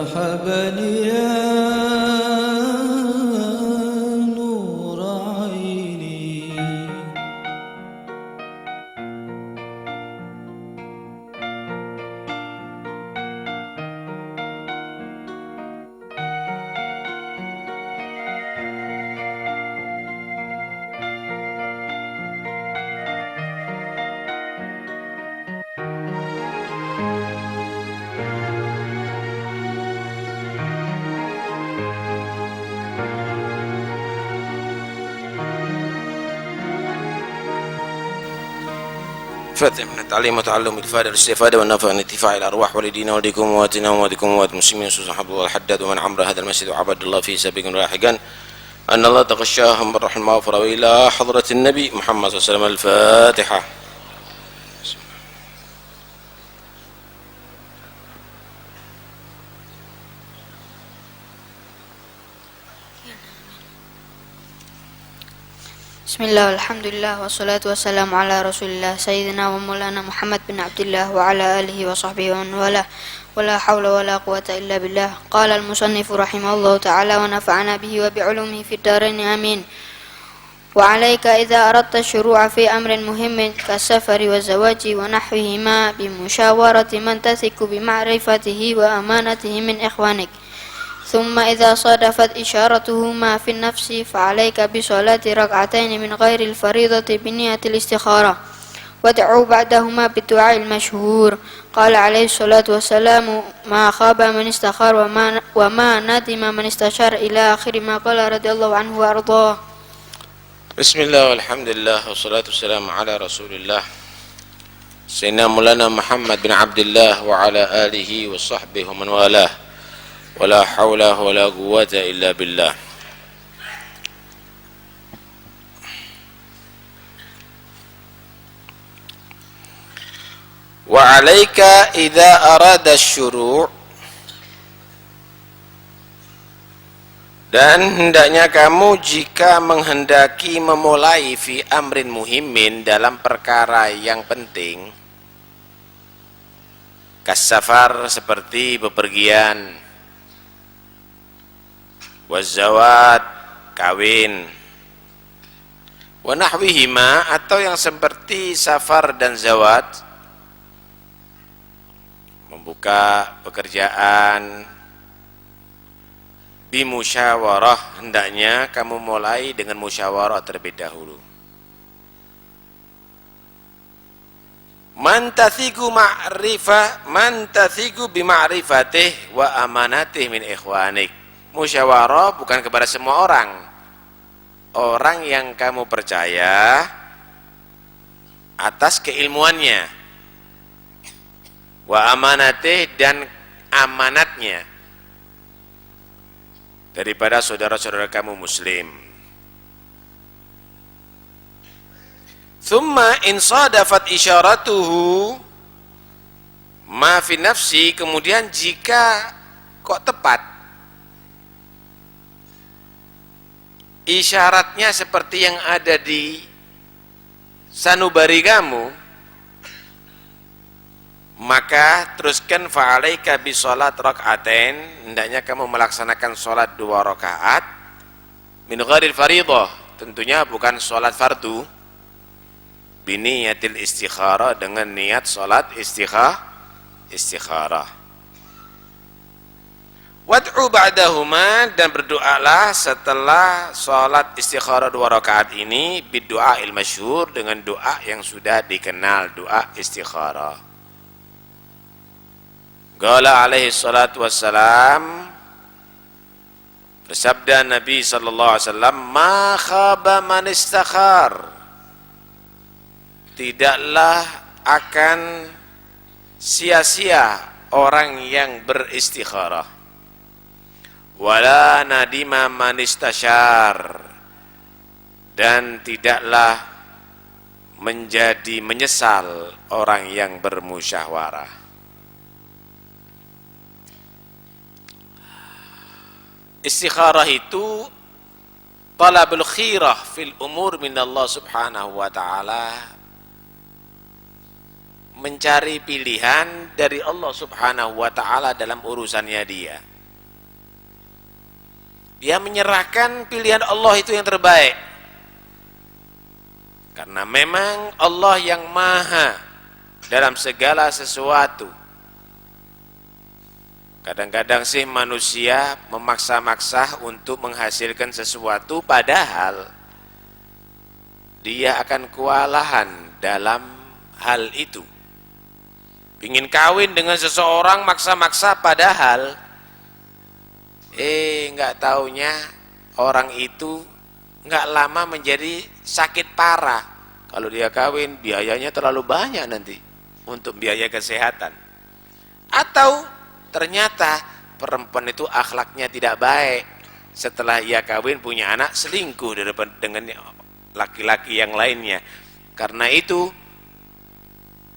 مرحبا يا نور عيني. فاتح من التعليم وتعلم الفائدة والاستفادة والنفع والانتفاع الأرواح والدين والديكم وواتنا وواتكم ووات المسلمين سوسن حبل الله الحداد ومن عمر هذا المسجد وعبد الله فيه سابقا لاحقا أن الله تغشاهم بالرحمة المغفرة وإلى حضرة النبي محمد صلى الله عليه وسلم. الفاتحة. Bismillah, alhamdulillah, wassalatu wassalamu ala rasulillah sayyidina wa maulana Muhammad bin Abdullah wa ala alihi wa sahbihi wa man wala hawla wala quwata illa billah. Qala al-musannifu rahimahullahu ta'ala wa nafa'ana bihi wa bi'ulumihi fid dharain amin. Wa alayka idza aradta syuru'a fi amrin muhimmin kasafari wa zawaji wa nahwihima bi musyawarati man tathiqu bi ma'rifatihi wa amanatihi min ikhwanik. ثم إذا صادفت إشارتهما في النفس فعليك بصلاة ركعتين من غير الفريضة بنية الاستخارة وادعو بعدهما بالدعاء المشهور. قال عليه الصلاة والسلام ما خاب من استخار وما ندم من استشار إلى آخر ما قال رضي الله عنه وأرضاه. بسم الله والحمد لله والصلاة والسلام على رسول الله سيدنا مولانا محمد بن عبد الله وعلى آله وصحبه ومن والاه ولا حول ولا قوة إلا بالله. وعليك إذا أراد الشروع, dan hendaknya kamu jika menghendaki memulai fi amrin muhimmin dalam perkara yang penting, kasafar seperti bepergian, wazawat kawin, wa nahwihima atau yang seperti safar dan zawat, membuka pekerjaan, bimusyawarah, hendaknya kamu mulai dengan musyawarah terlebih dahulu. Man tathiqu bima'rifatih wa amanatih min ikhwanik. Musyawarah bukan kepada semua orang. Orang yang kamu percaya atas keilmuannya, wa amanatih, dan amanatnya daripada saudara-saudara kamu muslim. Thumma in sadafat isyaratuhu ma fi nafsi, kemudian jika kok tepat isyaratnya seperti yang ada di sanubari kamu, maka teruskan fa'alaika bi sholat rak'atain, hendaknya kamu melaksanakan sholat 2 rakaat min ghairil fariḍah, tentunya bukan sholat fardu, biniyatil istikharah, dengan niat sholat istikharah. Wad'u ba'dahuma, dan berdoalah setelah sholat istikharah 2 rakaat ini biddu'a masyhur, dengan doa yang sudah dikenal, doa istikharah. Qala alaihi salatu wassalam, bersabda Nabi sallallahu alaihi wasallam, ma khaba man istakhar, tidaklah akan sia-sia orang yang beristikharah, wala nadima man istasyar, dan tidaklah menjadi menyesal orang yang bermusyawarah. Istikharah itu talabul khirah fil umur min Allah subhanahu wa ta'ala, mencari pilihan dari Allah subhanahu wa ta'ala dalam urusannya dia. Dia menyerahkan pilihan Allah itu yang terbaik. Karena memang Allah yang maha dalam segala sesuatu. Kadang-kadang sih manusia memaksa-maksa untuk menghasilkan sesuatu, padahal dia akan kewalahan dalam hal itu. Ingin kawin dengan seseorang maksa-maksa, padahal nggak taunya orang itu nggak lama menjadi sakit parah. Kalau dia kawin biayanya terlalu banyak nanti untuk biaya kesehatan. Atau ternyata perempuan itu akhlaknya tidak baik, setelah ia kawin punya anak selingkuh dengan laki-laki yang lainnya. Karena itu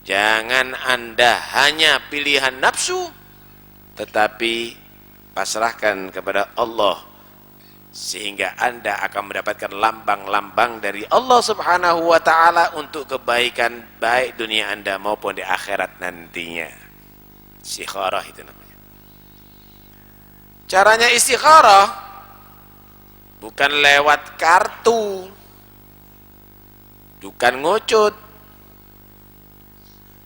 jangan Anda hanya pilihan nafsu, tetapi pasrahkan kepada Allah, sehingga Anda akan mendapatkan lambang-lambang dari Allah Subhanahu wa ta'ala untuk kebaikan baik dunia Anda maupun di akhirat nantinya. Istikharah itu namanya. Caranya istikharah bukan lewat kartu, bukan ngucut,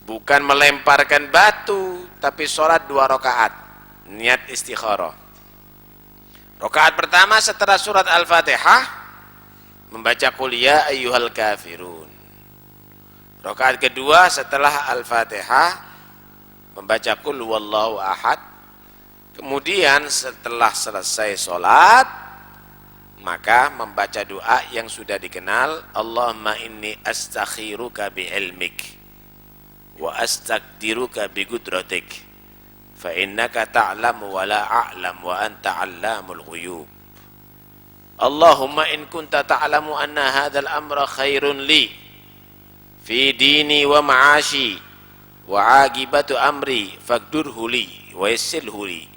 bukan melemparkan batu, tapi sholat 2 rakaat, niat istikharah. Rakaat pertama setelah surat Al-Fatihah membaca qul ya ayyuhal kafirun. Rakaat kedua setelah Al-Fatihah membaca qul huwallahu ahad. Kemudian setelah selesai sholat maka membaca doa yang sudah dikenal, Allahumma inni astakhiruka bi'ilmik wa astaqdiruka biqudratik fa innaka ta'lamu wa la a'lam wa anta 'allamul ghuyub. Allahumma in kunta ta'lamu anna hadzal amra khairun li fi dini wa ma'ashi wa 'aqibatu amri faqdurhu li wa yassirhu li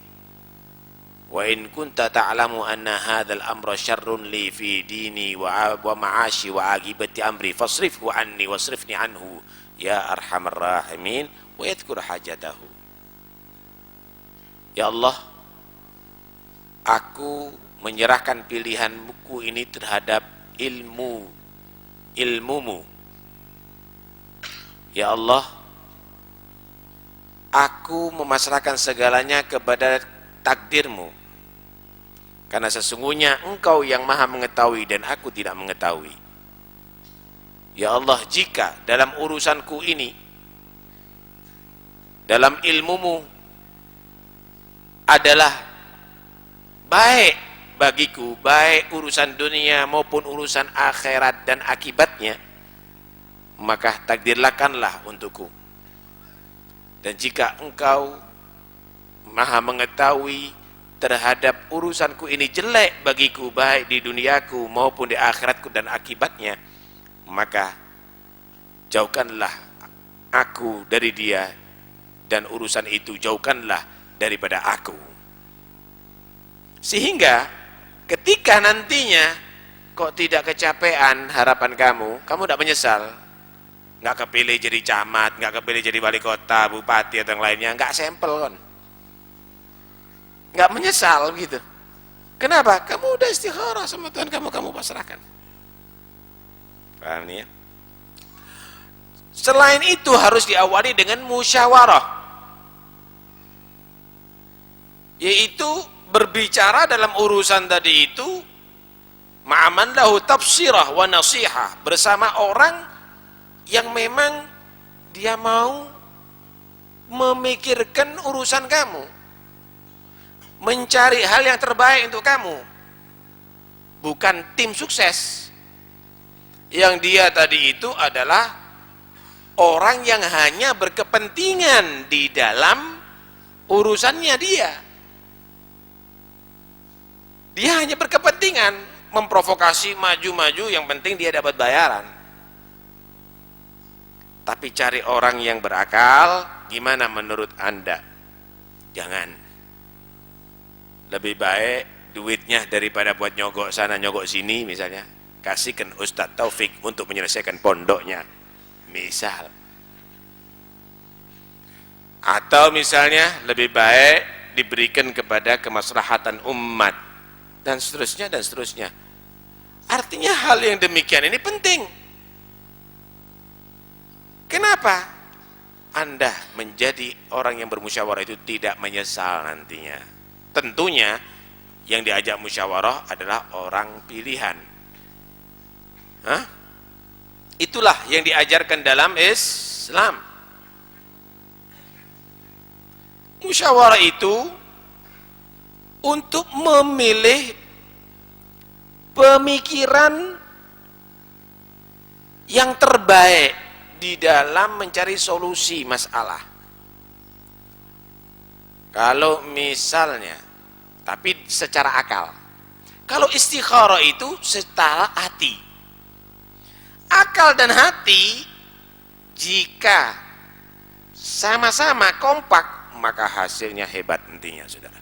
wa in kunta ta'lamu anna hadzal amra syarrun li fi dini wa ma'ashi wa 'aqibati amri fasrifhu anni wasrifni anhu ya arhamar rahimin wa yadhkur hajatahu. Ya Allah, aku menyerahkan pilihanku ini terhadap ilmumu. Ya Allah, aku memasrahkan segalanya kepada takdirmu, karena sesungguhnya Engkau yang maha mengetahui dan aku tidak mengetahui. Ya Allah, jika dalam urusanku ini, dalam ilmumu adalah baik bagiku, baik urusan dunia maupun urusan akhirat dan akibatnya, maka takdirkanlah untukku. Dan jika Engkau maha mengetahui terhadap urusanku ini jelek bagiku, baik di duniaku maupun di akhiratku dan akibatnya, maka jauhkanlah aku dari dia, dan urusan itu jauhkanlah daripada aku. Sehingga ketika nantinya kok tidak kecapean harapan kamu tidak menyesal. Nggak kepilih jadi camat, nggak kepilih jadi wali kota, bupati atau yang lainnya, nggak sampel kan, nggak menyesal gitu. Kenapa? Kamu udah istikharah sama Tuhan kamu pasrahkan. Paham nih ya? Selain itu harus diawali dengan musyawarah, yaitu berbicara dalam urusan tadi itu ma'aman lahu tafsirah wa nasihah, bersama orang yang memang dia mau memikirkan urusan kamu, mencari hal yang terbaik untuk kamu, bukan tim sukses yang dia tadi itu adalah orang yang hanya berkepentingan di dalam urusannya dia. Dia hanya berkepentingan memprovokasi maju-maju, yang penting dia dapat bayaran. Tapi cari orang yang berakal, gimana menurut Anda? Jangan. Lebih baik duitnya daripada buat nyogok sana nyogok sini misalnya, kasihkan Ustadz Taufik untuk menyelesaikan pondoknya misal. Atau misalnya lebih baik diberikan kepada kemaslahatan umat, dan seterusnya dan seterusnya. Artinya hal yang demikian ini penting. Kenapa? Anda menjadi orang yang bermusyawarah itu tidak menyesal nantinya. Tentunya yang diajak musyawarah adalah orang pilihan. Itulah yang diajarkan dalam Islam. Musyawarah itu untuk memilih pemikiran yang terbaik di dalam mencari solusi masalah. Kalau misalnya, tapi secara akal. Kalau istikharah itu secara hati. Akal dan hati jika sama-sama kompak, maka hasilnya hebat nantinya, saudara.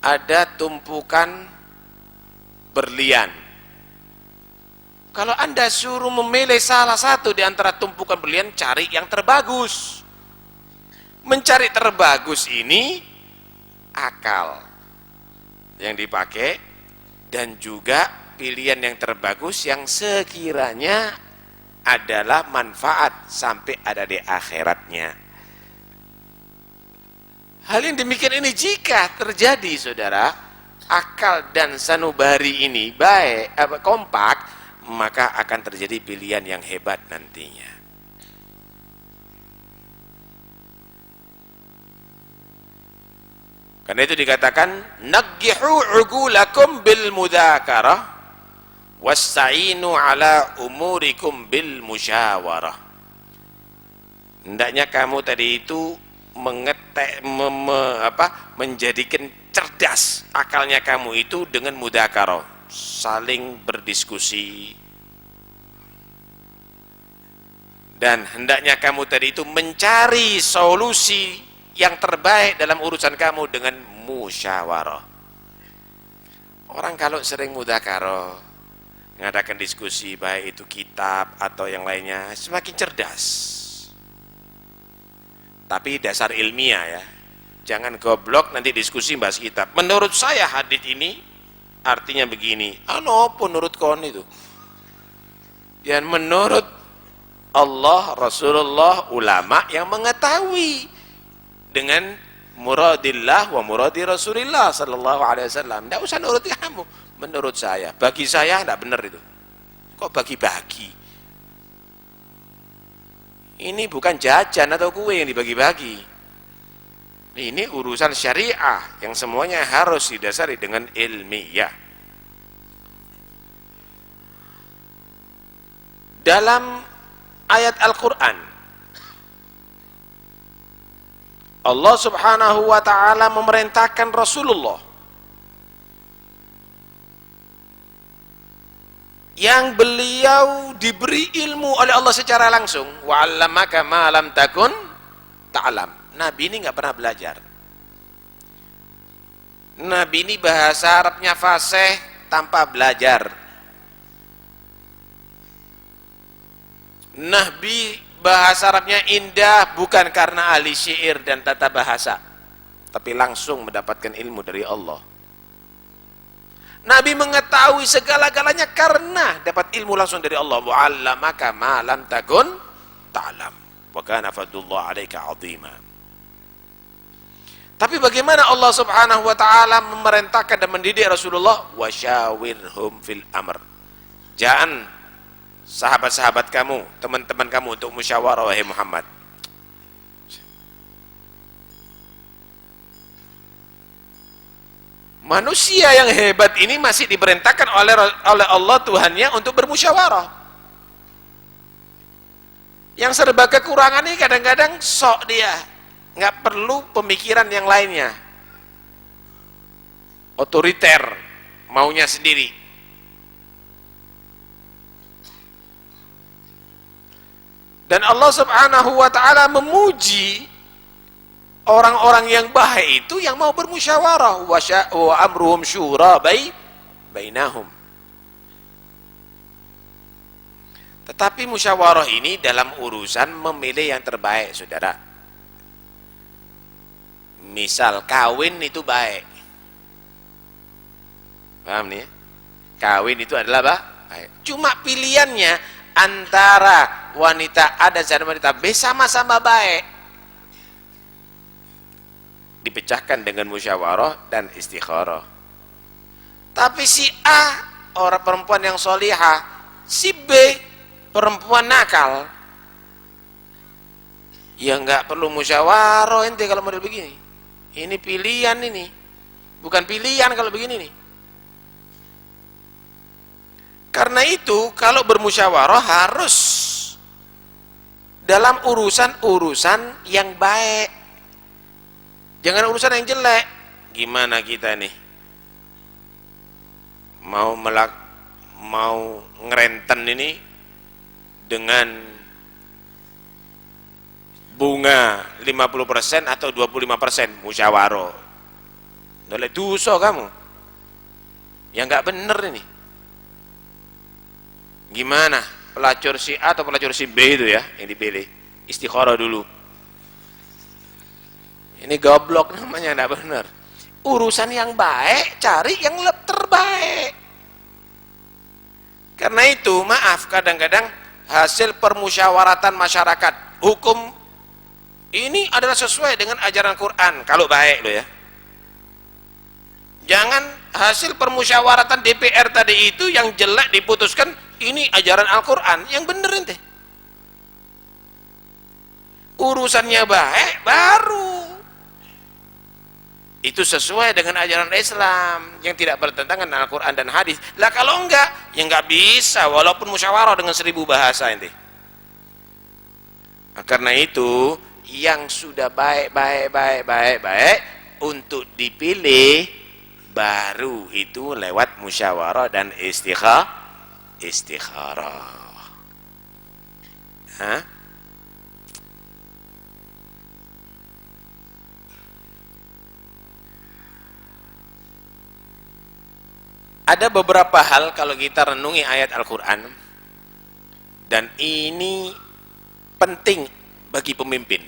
Ada tumpukan berlian. Kalau Anda suruh memilih salah satu di antara tumpukan berlian, cari yang terbagus. Mencari terbagus ini akal yang dipakai dan juga pilihan yang terbagus yang sekiranya adalah manfaat sampai ada di akhiratnya. Hal yang demikian ini jika terjadi, saudara, akal dan sanubari ini baik, kompak, maka akan terjadi pilihan yang hebat nantinya. Karena itu dikatakan naggihu ugulakum bil mudzakarah wasta'inu ala umurikum bil musyawarah. Hendaknya kamu tadi itu menjadikan cerdas akalnya kamu itu dengan mudzakarah, saling berdiskusi. Dan hendaknya kamu tadi itu mencari solusi yang terbaik dalam urusan kamu dengan musyawarah. Orang kalau sering mudzakarah, mengadakan diskusi baik itu kitab atau yang lainnya, semakin cerdas. Tapi dasar ilmiah ya, jangan goblok nanti diskusi bahas kitab. Menurut saya hadits ini artinya begini. Apa menurut kon itu? Dan menurut Allah, Rasulullah, ulama yang mengetahui dengan muradillah wa muradi Rasulillah sallallahu alaihi wasallam. Tidak usah nurut kamu. Menurut saya, bagi saya tidak benar itu. Kok bagi-bagi? Ini bukan jajan atau kue yang dibagi-bagi. Ini urusan syariah yang semuanya harus didasari dengan ilmiah. Dalam ayat Al-Quran, Allah subhanahu wa ta'ala memerintahkan Rasulullah yang beliau diberi ilmu oleh Allah secara langsung, wa 'allamaka ma lam takun ta'lam. Nabi ini nggak pernah belajar. Nabi ini bahasa Arabnya fasih tanpa belajar. Nabi bahasa Arabnya indah bukan karena ahli syair dan tata bahasa, tapi langsung mendapatkan ilmu dari Allah. Nabi mengetahui segala-galanya karena dapat ilmu langsung dari Allah. Wa 'allamaka ma lam takun ta'lam wa kana fadlullah 'alaika 'azima. Tapi bagaimana Allah subhanahu wa ta'ala memerintahkan dan mendidik Rasulullah? Wa syawirhum fil amr. Jangan sahabat-sahabat kamu, teman-teman kamu untuk musyawarah, wahai Muhammad. Manusia yang hebat ini masih diperintahkan oleh Allah Tuhannya untuk bermusyawarah. Yang serba kekurangan ini kadang-kadang sok dia, nggak perlu pemikiran yang lainnya, otoriter, maunya sendiri. Dan Allah subhanahu wa ta'ala memuji orang-orang yang baik itu yang mau bermusyawarah. Wa amruhum syura bainahum. Tetapi musyawarah ini dalam urusan memilih yang terbaik, saudara. Misal kawin itu baik. Paham nih? Kawin itu adalah baik. Cuma pilihannya antara wanita A dan wanita B sama-sama baik. Dipecahkan dengan musyawarah dan istikharah. Tapi si A orang perempuan yang solihah, si B perempuan nakal, ya nggak perlu musyawarah ente kalau model begini. Ini pilihan ini, bukan pilihan kalau begini nih. Karena itu kalau bermusyawarah harus dalam urusan-urusan yang baik, jangan urusan yang jelek. Gimana kita nih mau ngerenten ini dengan bunga 50% atau 25% musyawarah. Oleh dosa kamu. Ya nggak bener ini. Gimana? Pelacur si A atau pelacur si B itu ya yang dipilih. Istikharah dulu. Ini goblok namanya, enggak benar. Urusan yang baik, cari yang terbaik. Karena itu, maaf, kadang-kadang hasil permusyawaratan masyarakat, hukum ini adalah sesuai dengan ajaran Quran, kalau baik loh ya. Jangan hasil permusyawaratan DPR tadi itu yang jelek diputuskan, ini ajaran Al-Quran, yang bener ente. Urusannya baik, baru itu sesuai dengan ajaran Islam yang tidak bertentangan dengan Al-Quran dan hadis. Lah kalau enggak, ya enggak bisa walaupun musyawarah dengan 1000 bahasa ente. Nah, karena itu yang sudah baik untuk dipilih baru itu lewat musyawarah dan istikharah. Hah? Ada beberapa hal kalau kita renungi ayat Al-Quran, dan ini penting bagi pemimpin.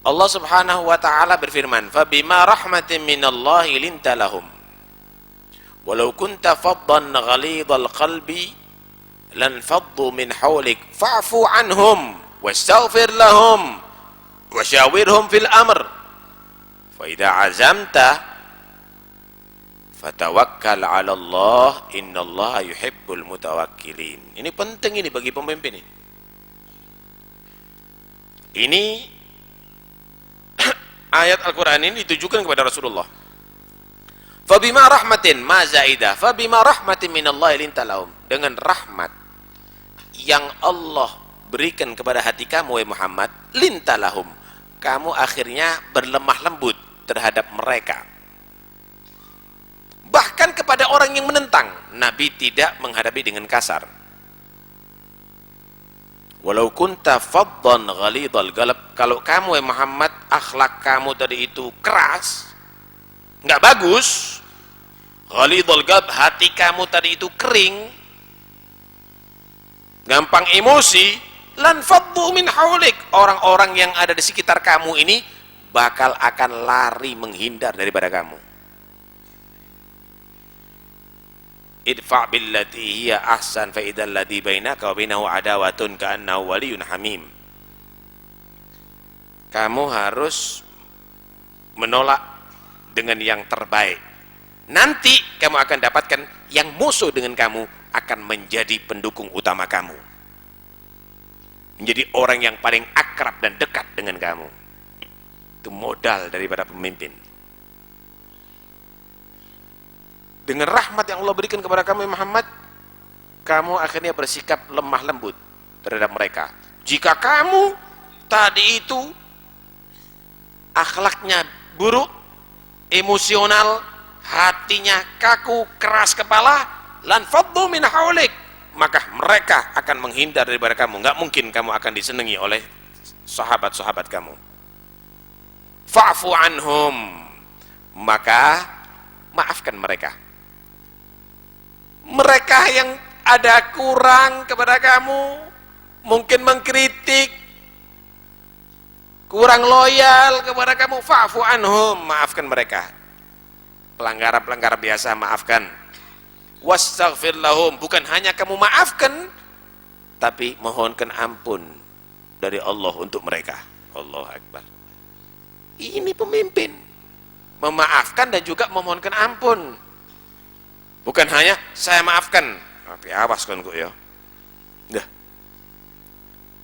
Allah Subhanahu wa ta'ala berfirman, "Fabima rahmatin minallahi linta lahum, walau kunta faddan ghalidhal qalbi lan faddu min hawlik, fa'fu anhum wastaghfir lahum wasyawirhum fil amr, fa idza azamta fatawakkal 'ala Allah, innallaha yuhibbul mutawakkilin." Ini penting ini bagi pemimpin ini. Ini ayat Al-Quran ini ditujukan kepada Rasulullah. Fabima rahmatin ma zaidah, fabima rahmatin minallahi linta lahum, dengan rahmat yang Allah berikan kepada hati kamu wahai Muhammad, linta lahum, kamu akhirnya berlemah lembut terhadap mereka. Bahkan kepada orang yang menentang, Nabi tidak menghadapi dengan kasar. Walau kunta faddan ghalidhal qalb, kalau kamu Muhammad akhlak kamu tadi itu keras, nggak bagus, ghalidhal qalb, hati kamu tadi itu kering, gampang emosi, lan faddu min haulik, orang-orang yang ada di sekitar kamu ini bakal akan lari menghindar daripada kamu. Idfa' billati hiya ahsan fa idzal ladzi bainaka wa bainahu adawatun ka'annahu waliyyun hamim. Kamu harus menolak dengan yang terbaik. Nanti kamu akan dapatkan yang musuh dengan kamu akan menjadi pendukung utama kamu, menjadi orang yang paling akrab dan dekat dengan kamu. Itu modal daripada pemimpin. Dengan rahmat yang Allah berikan kepada kamu Muhammad, kamu akhirnya bersikap lemah lembut terhadap mereka. Jika kamu tadi itu akhlaknya buruk, emosional, hatinya kaku, keras kepala, lan faddu min haulik, maka mereka akan menghindar daripada kamu. Enggak mungkin kamu akan disenangi oleh sahabat-sahabat kamu. Fa'fu anhum, maka maafkan mereka. Mereka yang ada kurang kepada kamu, mungkin mengkritik, kurang loyal kepada kamu, fa'fu anhum, maafkan mereka. Pelanggaran-pelanggaran biasa maafkan. Wastaghfir lahum, bukan hanya kamu maafkan, tapi mohonkan ampun dari Allah untuk mereka. Allahu Akbar. Ini pemimpin, memaafkan dan juga memohonkan ampun. Bukan hanya saya maafkan, tapi awas kan kok ya. Dah.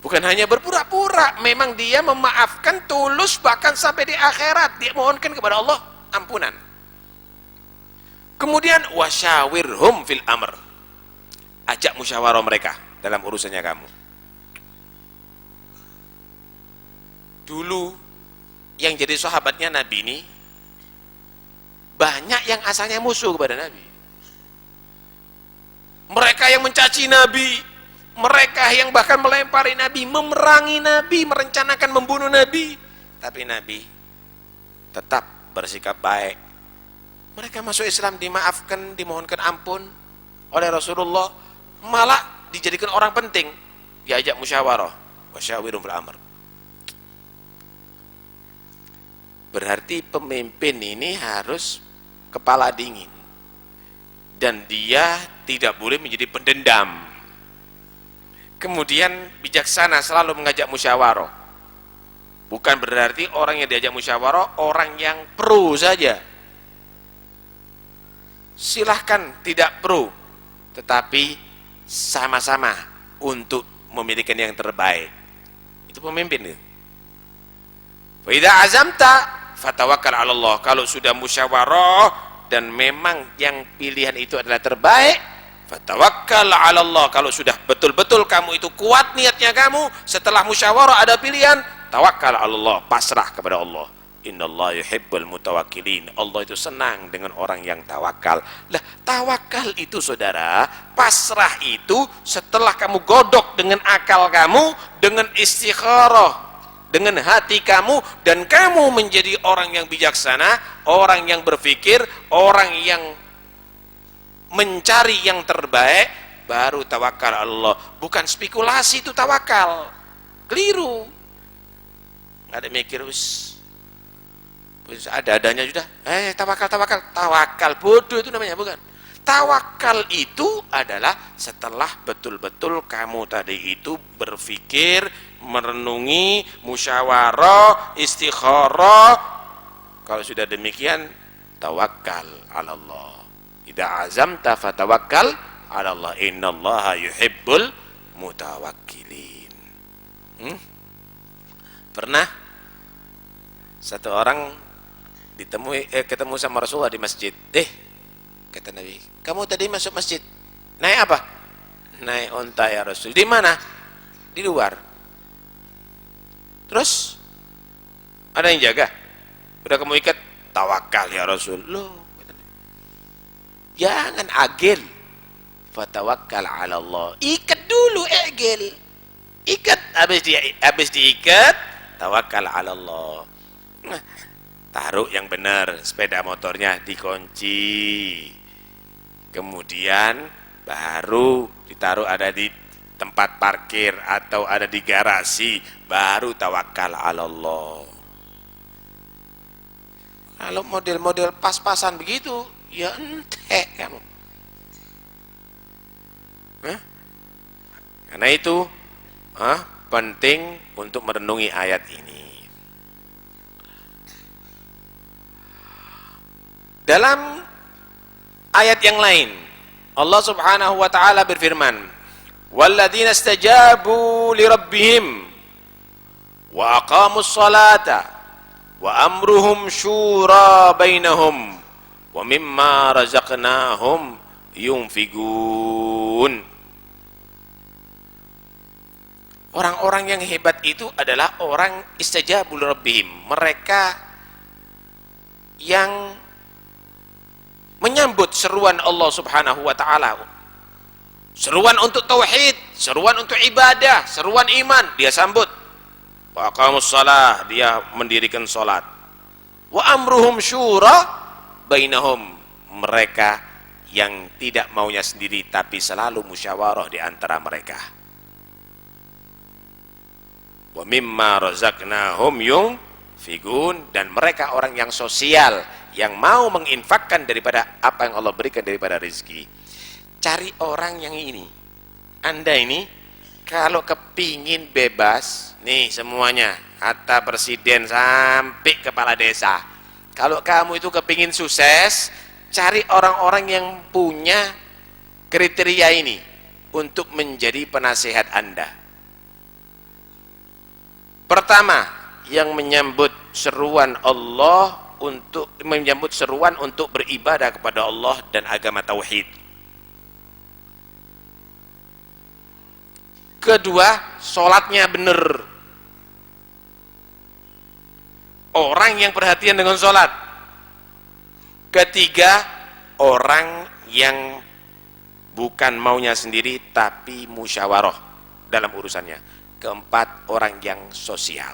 Bukan hanya berpura-pura, memang dia memaafkan tulus, bahkan sampai di akhirat dia mohonkan kepada Allah ampunan. Kemudian wasyawirhum fil amr, ajak musyawarah mereka dalam urusannya kamu. Dulu yang jadi sahabatnya Nabi ini banyak yang asalnya musuh kepada Nabi. Mereka yang mencaci Nabi, mereka yang bahkan melempari Nabi, memerangi Nabi, merencanakan membunuh Nabi. Tapi Nabi tetap bersikap baik. Mereka masuk Islam dimaafkan, dimohonkan ampun oleh Rasulullah, malah dijadikan orang penting, diajak musyawarah. Wasyawirhum fil amr. Berarti pemimpin ini harus kepala dingin, dan dia tidak boleh menjadi pendendam. Kemudian bijaksana, selalu mengajak musyawarah. Bukan berarti orang yang diajak musyawarah orang yang pro saja. Silahkan tidak pro, tetapi sama-sama untuk memiliki yang terbaik. Itu pemimpin. Wa idza azamta fatawakkal 'ala Allah. Kalau sudah musyawarah dan memang yang pilihan itu adalah terbaik, fatawakkal 'ala Allah. Kalau sudah betul-betul kamu itu kuat niatnya kamu, setelah musyawarah ada pilihan, tawakkal 'ala Allah, pasrah kepada Allah. Innallaha yuhibbul mutawakkilin. Allah itu senang dengan orang yang tawakal. Lah, tawakal itu saudara, pasrah itu setelah kamu godok dengan akal kamu, dengan istikharah, dengan hati kamu, dan kamu menjadi orang yang bijaksana, orang yang berpikir, orang yang mencari yang terbaik, baru tawakal Allah. Bukan spekulasi itu tawakal. Keliru. Nggak ada mikir, ada-adanya sudah, tawakal bodoh itu namanya, bukan. Tawakal itu adalah setelah betul-betul kamu tadi itu berpikir, merenungi, musyawarah, istikharah. Kalau sudah demikian, tawakkal 'ala Allah. Idza azamta fatawakkal 'ala Allah. Innallaha yuhibbul mutawakkilin. Pernah satu orang ketemu sama Rasulullah di masjid. Kata Nabi, kamu tadi masuk masjid naik apa? Naik unta ya Rasul. Di mana? Di luar. Terus ada yang jaga? Udah kamu ikat? Tawakal ya Rasul. Loh, jangan agil. Fatawakkal 'ala Allah. Ikat dulu, agil. Ikat, habis diikat, tawakal 'ala Allah. Taruh yang benar, sepeda motornya dikunci, kemudian baru ditaruh ada di tempat parkir atau ada di garasi, baru tawakal 'ala Allah. Kalau model-model pas-pasan begitu, ya entek kamu. Karena itu penting untuk merenungi ayat ini. Dalam ayat yang lain, Allah Subhanahu wa taala berfirman, "Walladzina istajabu lirabbihim wa aqamus salata wa amruhum syura bainahum wa mimma razaqnahum yunfiqun." Orang-orang yang hebat itu adalah orang istajabu lirabbihim, mereka yang menyambut seruan Allah Subhanahu wa taala. Seruan untuk tauhid, seruan untuk ibadah, seruan iman, dia sambut. Wa aqamus shalah, dia mendirikan salat. Wa amruhum syura bainahum, mereka yang tidak maunya sendiri tapi selalu musyawarah di antara mereka. Wa mimma razaqnahum yunfiqun, dan mereka orang yang sosial, yang mau menginfakkan daripada apa yang Allah berikan daripada rezeki. Cari orang yang ini. Anda ini kalau kepingin bebas, nih semuanya, hatta presiden sampai kepala desa. Kalau kamu itu kepingin sukses, cari orang-orang yang punya kriteria ini untuk menjadi penasehat Anda. Pertama, yang menyambut seruan untuk beribadah kepada Allah dan agama tauhid. Kedua, sholatnya benar. Orang yang perhatian dengan sholat. Ketiga, orang yang bukan maunya sendiri tapi musyawarah dalam urusannya. Keempat, orang yang sosial.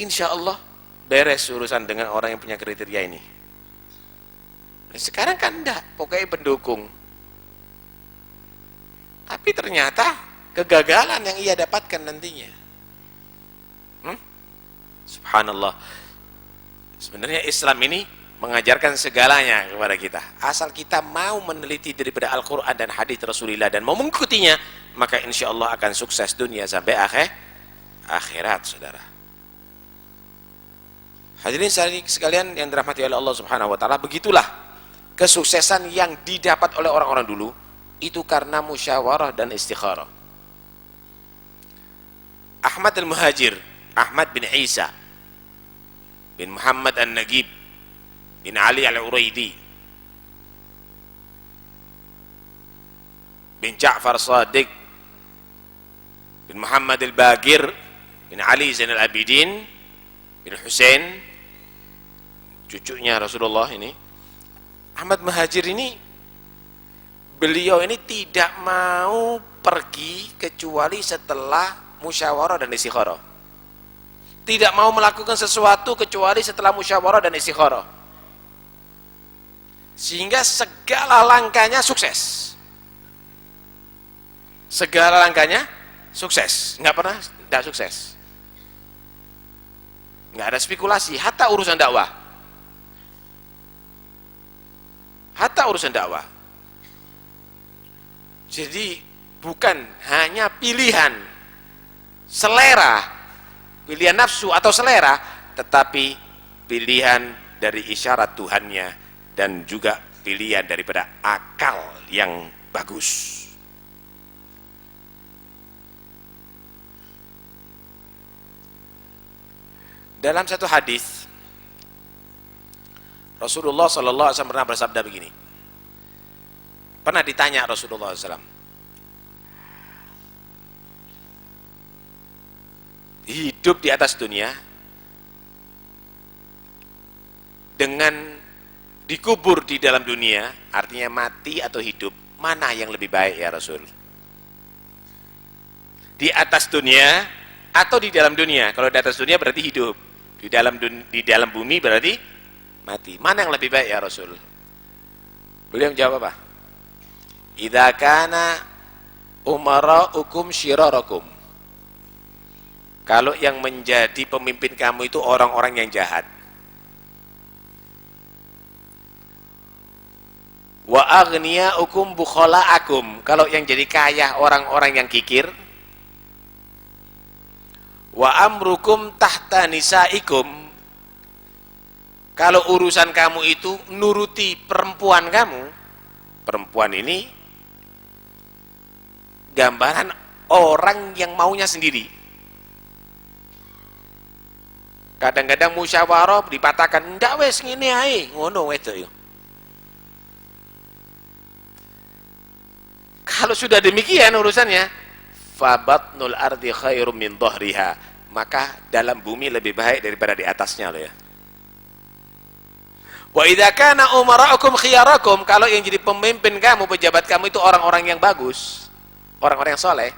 Insya Allah beres urusan dengan orang yang punya kriteria ini. Sekarang kan enggak, pokoknya pendukung. Tapi ternyata kegagalan yang ia dapatkan nantinya. Subhanallah. Sebenarnya Islam ini mengajarkan segalanya kepada kita. Asal kita mau meneliti daripada Al-Quran dan hadis Rasulullah dan mau mengikutinya, maka insya Allah akan sukses dunia sampai akhirat, saudara. Hadirin sekalian yang dirahmati oleh Allah Subhanahu wa taala, begitulah kesuksesan yang didapat oleh orang-orang dulu itu karena musyawarah dan istikharah. Ahmad al-Muhajir, Ahmad bin Isa bin Muhammad al-Nagib bin Ali al-Uraidi bin Ja'far Sadiq bin Muhammad al-Bagir bin Ali Zain al-Abidin bin Husain, cucunya Rasulullah ini. Ahmad Muhajir ini, beliau ini tidak mau pergi kecuali setelah musyawarah dan istikharah. Tidak mau melakukan sesuatu kecuali setelah musyawarah dan istikharah. Sehingga segala langkahnya sukses. Segala langkahnya sukses. Nggak pernah tidak sukses. Nggak ada spekulasi, hatta urusan dakwah. Hatta urusan dakwah. Jadi bukan hanya pilihan, selera, pilihan nafsu atau selera, tetapi pilihan dari isyarat Tuhannya dan juga pilihan daripada akal yang bagus. Dalam satu hadis Rasulullah sallallahu alaihi wasallam pernah bersabda begini. Pernah ditanya Rasulullah SAW, hidup di atas dunia dengan dikubur di dalam dunia, artinya mati atau hidup, mana yang lebih baik ya Rasul? Di atas dunia atau di dalam dunia? Kalau di atas dunia berarti hidup, di dalam bumi berarti mati. Mana yang lebih baik ya Rasul? Beliau menjawab apa? Idza kana umara'ukum syirarakum. Kalau yang menjadi pemimpin kamu itu orang-orang yang jahat. Wa aghniya'ukum bukhala'akum. Kalau yang jadi kaya orang-orang yang kikir. Wa amrukum tahta nisaikum. Kalau urusan kamu itu nuruti perempuan kamu. Perempuan ini gambaran orang yang maunya sendiri. Kadang-kadang musyawarah dipatahkan, ndak wes ngene ae, ngono wedok yo. Kalau sudah demikian urusannya, fabatnul ardi khairum min dhahriha, maka dalam bumi lebih baik daripada di atasnya loh ya. Wa idza kana umara'ukum khiyarakum, kalau yang jadi pemimpin kamu, pejabat kamu itu orang-orang yang bagus, orang-orang yang soleh.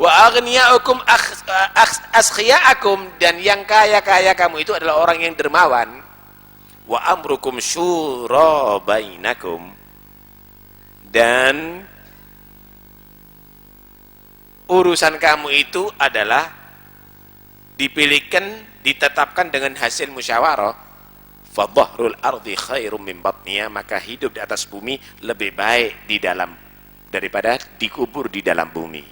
Wa aghniya'ukum askhiya'akum, dan yang kaya-kaya kamu itu adalah orang yang dermawan. Wa amrukum syura bainakum, dan urusan kamu itu adalah dipilihkan, ditetapkan dengan hasil musyawarah, fa dhahrul ardi khairum min batniha, maka hidup di atas bumi lebih baik di dalam daripada dikubur di dalam bumi.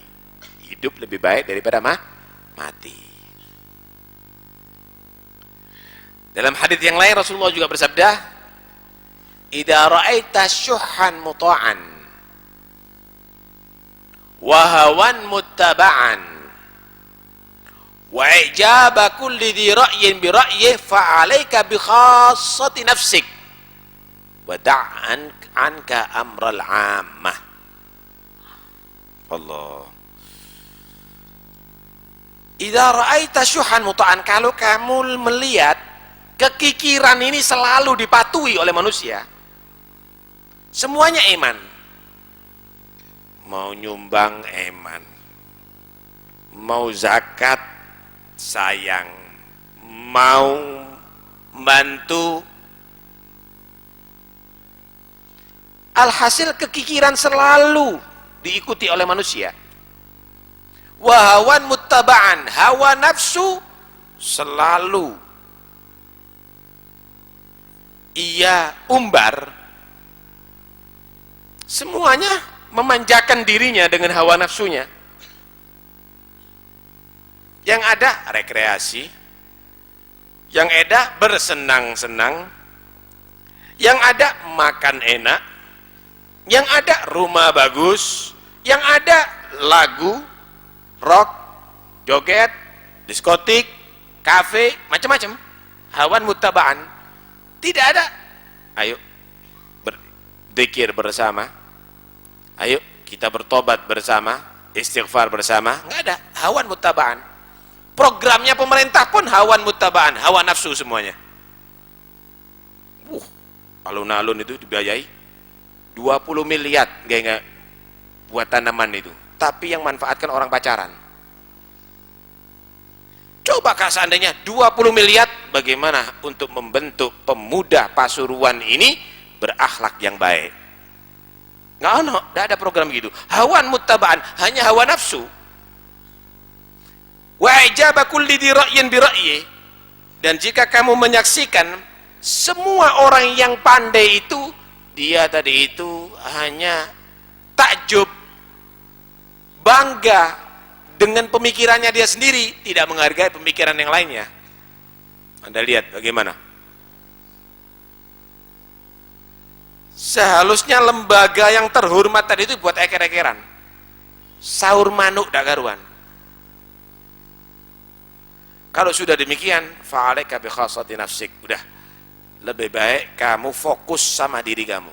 Hidup lebih baik daripada mati. Dalam hadis yang lain Rasulullah juga bersabda, "Idza ra'aita syuhhan muta'an wa hawan muttaba'an wa ijaba kulli dhi ra'yin bi ra'yihi fa 'alaika bi khassati nafsik wa da'an anka amral 'ammah." Allah. Idza ra'aita syuhhan muta'an, kalau kamu melihat kekikiran ini selalu dipatuhi oleh manusia, semuanya eman, mau nyumbang eman, mau zakat sayang, mau bantu, alhasil kekikiran selalu diikuti oleh manusia. Wahawan muttaba'an, hawa nafsu selalu ia umbar, semuanya memanjakan dirinya dengan hawa nafsunya. Yang ada rekreasi, yang ada bersenang-senang, yang ada makan enak, yang ada rumah bagus, yang ada lagu, rock, joget, diskotik, kafe, macam-macam. Hawan muttaba'an. Tidak ada. Ayo berzikir bersama, ayo kita bertobat bersama, istighfar bersama. Nggak ada. Hawan muttaba'an. Programnya pemerintah pun hawan muttaba'an, hawa nafsu semuanya. Alun-alun itu dibiayai 20 miliar nggak buat tanaman itu, tapi yang manfaatkan orang pacaran. Coba kalau seandainya 20 miliar, bagaimana untuk membentuk pemuda Pasuruan ini berakhlak yang baik? Nggak ada program gitu. Hawan muttaba'an, hanya hawa nafsu. Wa ijaba kulli dhi ra'yin bi ra'yi. Dan jika kamu menyaksikan semua orang yang pandai itu, dia tadi itu hanya takjub, bangga dengan pemikirannya dia sendiri, tidak menghargai pemikiran yang lainnya. Anda lihat bagaimana? Seharusnya lembaga yang terhormat tadi itu buat eker-ekeran, sahur manuk dak karuan. Kalau sudah demikian, fa'alaika bi khassati nafsik, udah lebih baik kamu fokus sama diri kamu.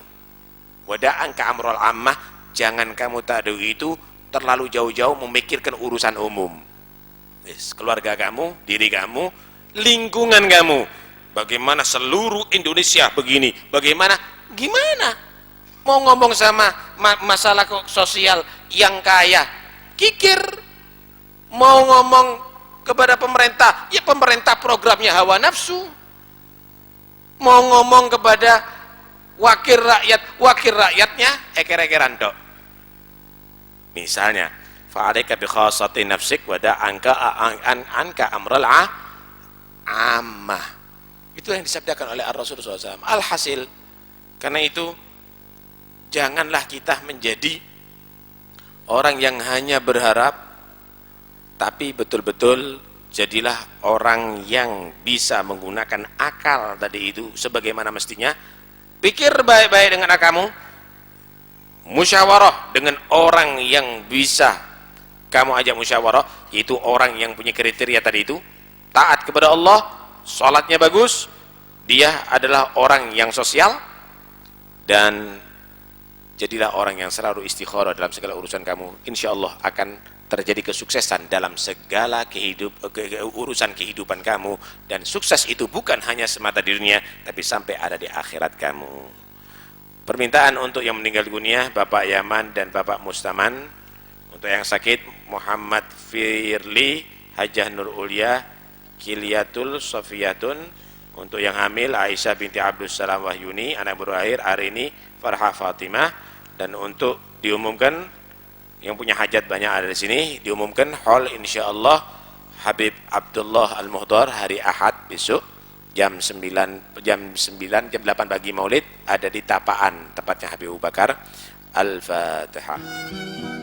Wada'an ka amrul ammah, jangan kamu tadu itu terlalu jauh-jauh memikirkan urusan umum. Keluarga kamu, diri kamu, lingkungan kamu. Bagaimana seluruh Indonesia begini, gimana mau ngomong sama masalah sosial yang kaya, kikir. Mau ngomong kepada pemerintah, ya pemerintah programnya hawa nafsu. Mau ngomong kepada wakil rakyatnya eker-ekeran dok. Misalnya, fa'alaika bi khassati nafsik wa da'anka anka amral ammah. Itu yang disabdakan oleh Ar-Rasul SAW. Alhasil, karena itu janganlah kita menjadi orang yang hanya berharap, tapi betul-betul jadilah orang yang bisa menggunakan akal tadi itu sebagaimana mestinya. Pikir baik-baik dengan akalmu, musyawarah dengan orang yang bisa kamu ajak musyawarah, yaitu orang yang punya kriteria tadi itu, taat kepada Allah, salatnya bagus, dia adalah orang yang sosial, dan jadilah orang yang selalu istikharah dalam segala urusan kamu. Insyaallah akan terjadi kesuksesan dalam segala urusan kehidupan kamu, dan sukses itu bukan hanya semata di dunia, tapi sampai ada di akhirat kamu. Permintaan untuk yang meninggal dunia, Bapak Yaman dan Bapak Mustaman. Untuk yang sakit, Muhammad Firli, Hajah Nur Ulia, Kiliatul Sofiyatun. Untuk yang hamil, Aisyah binti Abdus Salam Wahyuni, anak baru lahir hari ini, Farha Fatimah. Dan untuk diumumkan Yang punya hajat banyak ada di sini. Diumumkan hall insyaallah Habib Abdullah Al-Muhdar hari Ahad besok jam 9 jam 8 pagi Maulid ada di Tapaan tempatnya Habib Abu Bakar. Al-Fatihah.